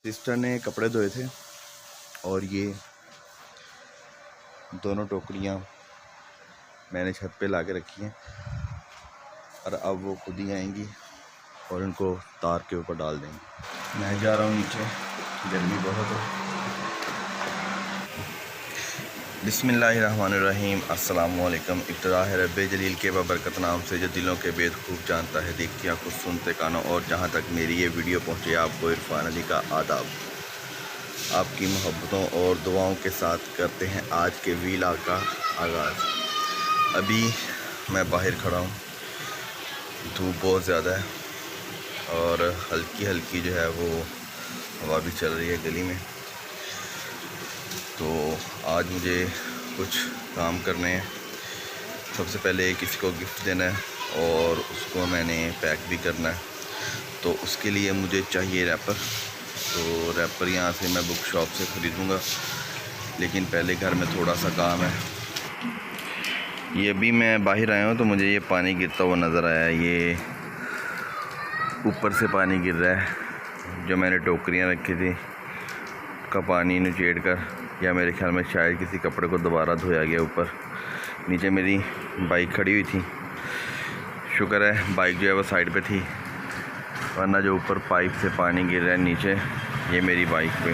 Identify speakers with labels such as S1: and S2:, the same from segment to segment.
S1: Sister ने कपड़े धोए थे और ये दोनों टोकरियाँ मैंने छत पे ला के रखी हैं और अब वो खुद ही आएंगी और इनको तार के ऊपर डाल देंगे। मैं जा रहा हूँ नीचे, गर्मी बहुत है। बिस्मिल्लाहिर्रहमानिर्रहीम, अस्सलामु अलैकुम। इब्तिदा है रब्बे जलील के बबरकत नाम से जो दिलों के भेद खूब जानता है, देखती आंखों सुनते कानों। और जहाँ तक मेरी ये वीडियो पहुँचे, आपको इरफान अली का आदाब। आपकी मोहब्बतों और दुआओं के साथ करते हैं आज के व्लॉग का आगाज़। अभी मैं बाहर खड़ा हूँ, धूप बहुत ज़्यादा है और हल्की हल्की जो है वो हवा भी चल रही है गली में। तो आज मुझे कुछ काम करने हैं। सबसे पहले किसी को गिफ्ट देना है और उसको मैंने पैक भी करना है, तो उसके लिए मुझे चाहिए रैपर। तो रैपर यहाँ से मैं बुक शॉप से ख़रीदूँगा, लेकिन पहले घर में थोड़ा सा काम है। ये अभी मैं बाहर आया हूँ तो मुझे ये पानी गिरता हुआ नज़र आया। ये ऊपर से पानी गिर रहा है। जो मैंने टोकरियाँ रखी थी का पानी निचोड़ कर, या मेरे ख्याल में शायद किसी कपड़े को दोबारा धोया गया। ऊपर नीचे मेरी बाइक खड़ी हुई थी, शुक्र है बाइक जो है वो साइड पे थी, वरना जो ऊपर पाइप से पानी गिर रहा है नीचे, ये मेरी बाइक पे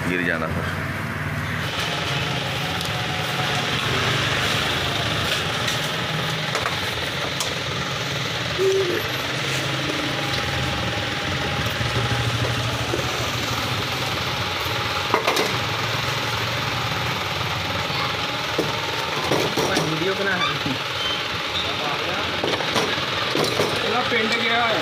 S1: गिर जाना था।
S2: वीडियो बना है पेंट गया है।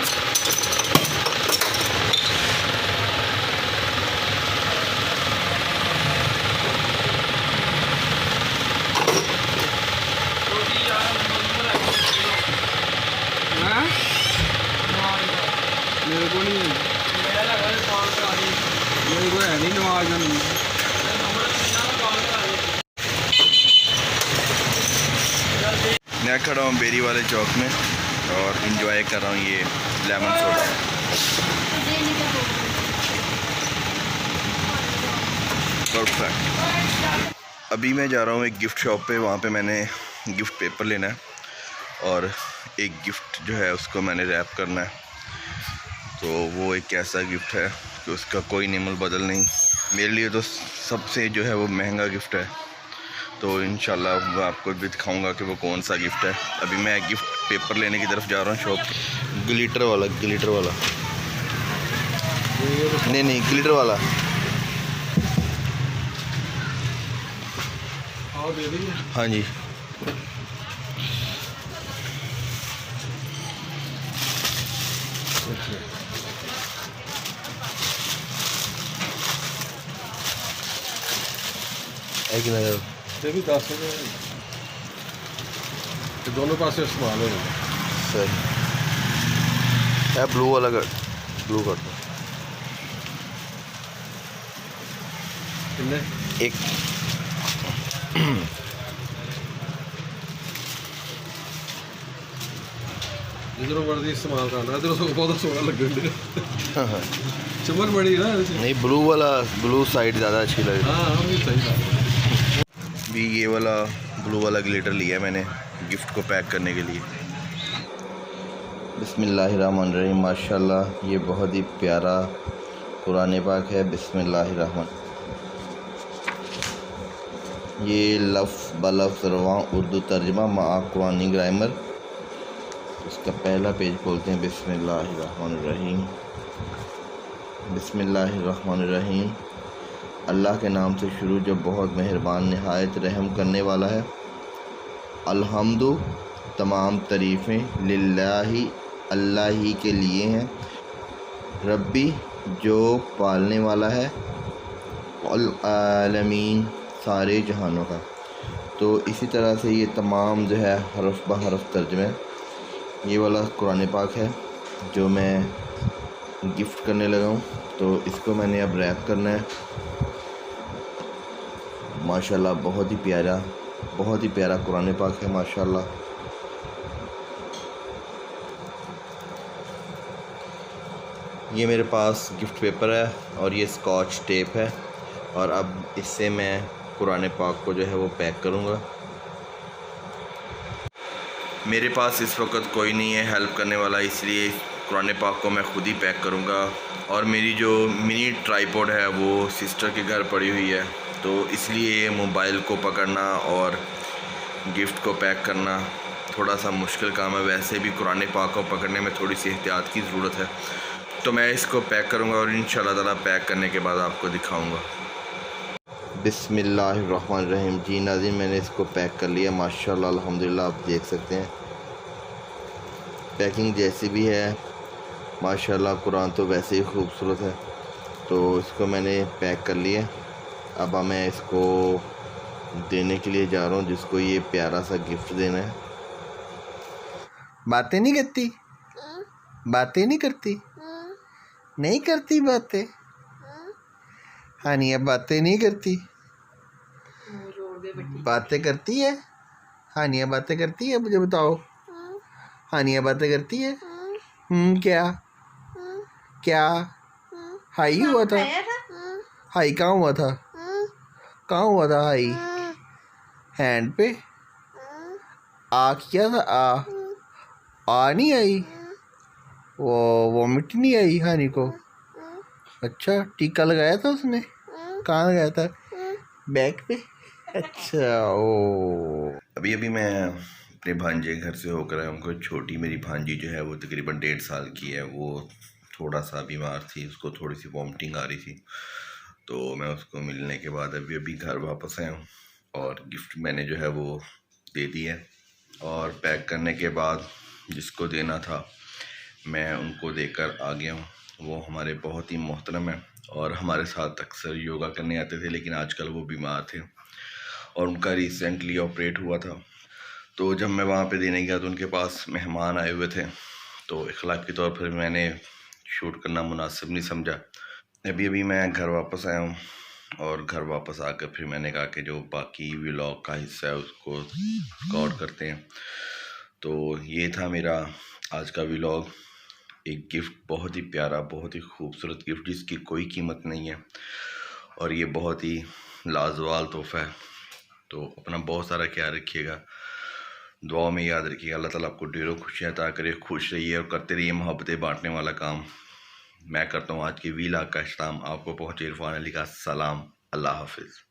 S2: मेरे को नहीं, मेरे को है नहीं नवाज नहीं।
S1: मैं खड़ा हूँ बेरी वाले चौक में और इंजॉय कर रहा हूँ ये लेमन सोडा। परफेक्ट। अभी मैं जा रहा हूँ एक गिफ्ट शॉप पे, वहाँ पे मैंने गिफ्ट पेपर लेना है और एक गिफ्ट जो है उसको मैंने रैप करना है। तो वो एक ऐसा गिफ्ट है कि उसका कोई नेमल बदल नहीं। मेरे लिए तो सबसे जो है वो महंगा गिफ्ट है। तो इंशाल्लाह मैं आपको भी दिखाऊंगा कि वो कौन सा गिफ्ट है। अभी मैं गिफ्ट पेपर लेने की तरफ जा रहा हूँ शॉप। ग्लिटर वाला नहीं ग्लिटर वाला। हाँ जी,
S2: ये भी 10 दोनों पास इस्तेमाल हो
S1: सही है। ब्लू वाला कर, ब्लू कर दो एक।
S2: इधरों वर्दी इस्तेमाल करना, इधरों तो बहुत सोना लग गया। चमक बड़ी ना
S1: नहीं, ब्लू वाला, ब्लू साइड ज़्यादा अच्छी लगी।
S2: हाँ सही बात।
S1: भी ये वाला ब्लू वाला ग्लिटर लिया मैंने गिफ्ट को पैक करने के लिए। बिस्मिल्लाहिर्रहमानिर्रहीम। माशाल्लाह ये बहुत ही प्यारा कुरान पाक है। बिस्मिल्लाहिर्रहमान। ये लफ्ज़ बलफ्ज़ रवां उर्दू तर्जमा मा कुरानी ग्रामर। इसका पहला पेज खोलते हैं। बिस्मिल्लाहिर्रहमानिर्रहीम। बिस्मिल्लाहिर्रहमानिर्रहीम। अल्लाह के नाम से शुरू जो बहुत मेहरबान नहायत रहम करने वाला है। अल्हम्दु तमाम तारीफ़ें लिल्लाही अल्लाह ही के लिए हैं। रब्बी जो पालने वाला है, अल आलमीन सारे जहानों का। तो इसी तरह से ये तमाम जो है हरफ ब हरफ तर्जमे। ये वाला कुरान पाक है जो मैं गिफ्ट करने लगा हूँ, तो इसको मैंने अब रैप करना है। माशाल्लाह बहुत ही प्यारा कुरान पाक है माशाल्लाह। ये मेरे पास गिफ्ट पेपर है और ये स्कॉच टेप है, और अब इससे मैं कुरान पाक को जो है वो पैक करूँगा। मेरे पास इस वक्त कोई नहीं है हेल्प करने वाला, इसलिए कुरान पाक को मैं ख़ुद ही पैक करूँगा। और मेरी जो मिनी ट्राइपॉड है वो सिस्टर के घर पड़ी हुई है, तो इसलिए मोबाइल को पकड़ना और गिफ्ट को पैक करना थोड़ा सा मुश्किल काम है। वैसे भी कुरान पाक को पकड़ने में थोड़ी सी एहतियात की ज़रूरत है, तो मैं इसको पैक करूँगा और इंशाअल्लाह ताला पैक करने के बाद आपको दिखाऊँगा। बिस्मिल्लाहिर्रहमानिर्रहीम। जी नाज़रीन, मैंने इसको पैक कर लिया माशाल्लाह अल्हम्दुलिल्लाह। आप देख सकते हैं पैकिंग जैसी भी है माशाल्लाह, कुरान तो वैसे ही खूबसूरत है। तो इसको मैंने पैक कर लिया। अब मैं इसको देने के लिए जा रहा हूँ जिसको ये प्यारा सा गिफ्ट देना है। बातें नहीं करती, बातें नहीं करती, नहीं करती बातें। हानिया बातें नहीं करती, बातें करती है। हानिया बातें करती है, मुझे बताओ। हानिया बातें करती है। क्या क्या हाई हुआ था? हाई कहाँ हुआ था? कहाँ हुआ था हाई? हैंड पे। आ किया था? आ नहीं आई, वो वॉमिट नहीं आई हानि को? अच्छा, टीका लगाया था उसने? कहाँ लगाया था? बैक पे। अच्छा, ओ। अभी मैं अपने भांजे घर से होकर आया। उनको छोटी मेरी भांजी जो है वो तकरीबन 1.5 साल की है। वो थोड़ा सा बीमार थी, उसको थोड़ी सी वॉमिटिंग आ रही थी, तो मैं उसको मिलने के बाद अभी घर वापस आया हूँ और गिफ्ट मैंने जो है वो दे दी है। और पैक करने के बाद जिसको देना था मैं उनको देकर आ गया हूँ। वो हमारे बहुत ही मोहतरम है और हमारे साथ अक्सर योगा करने आते थे, लेकिन आजकल वो बीमार थे और उनका रिसेंटली ऑपरेट हुआ था। तो जब मैं वहाँ पे देने गया तो उनके पास मेहमान आए हुए थे, तो इखलाक़ी तौर पर मैंने शूट करना मुनासिब नहीं समझा। अभी मैं घर वापस आया हूँ और घर वापस आकर फिर मैंने कहा कि जो बाकी व्लॉग का हिस्सा है उसको रिकॉर्ड करते हैं। तो ये था मेरा आज का व्लॉग। एक गिफ्ट, बहुत ही प्यारा, बहुत ही खूबसूरत गिफ्ट जिसकी कोई कीमत नहीं है और ये बहुत ही लाजवाब तोहफ़ा है। तो अपना बहुत सारा ख्याल रखिएगा, दुआ में याद रखिएगा। अल्लाह ताला आपको ढेरों खुशियाँ अता करे, खुश रहिए और करते रहिए मोहब्बतें बांटने वाला काम। मैं करता हूँ आज की व्लॉग का इख्तिताम। आपको पहुँचे इरफान अली का सलाम। अल्लाह हाफिज़।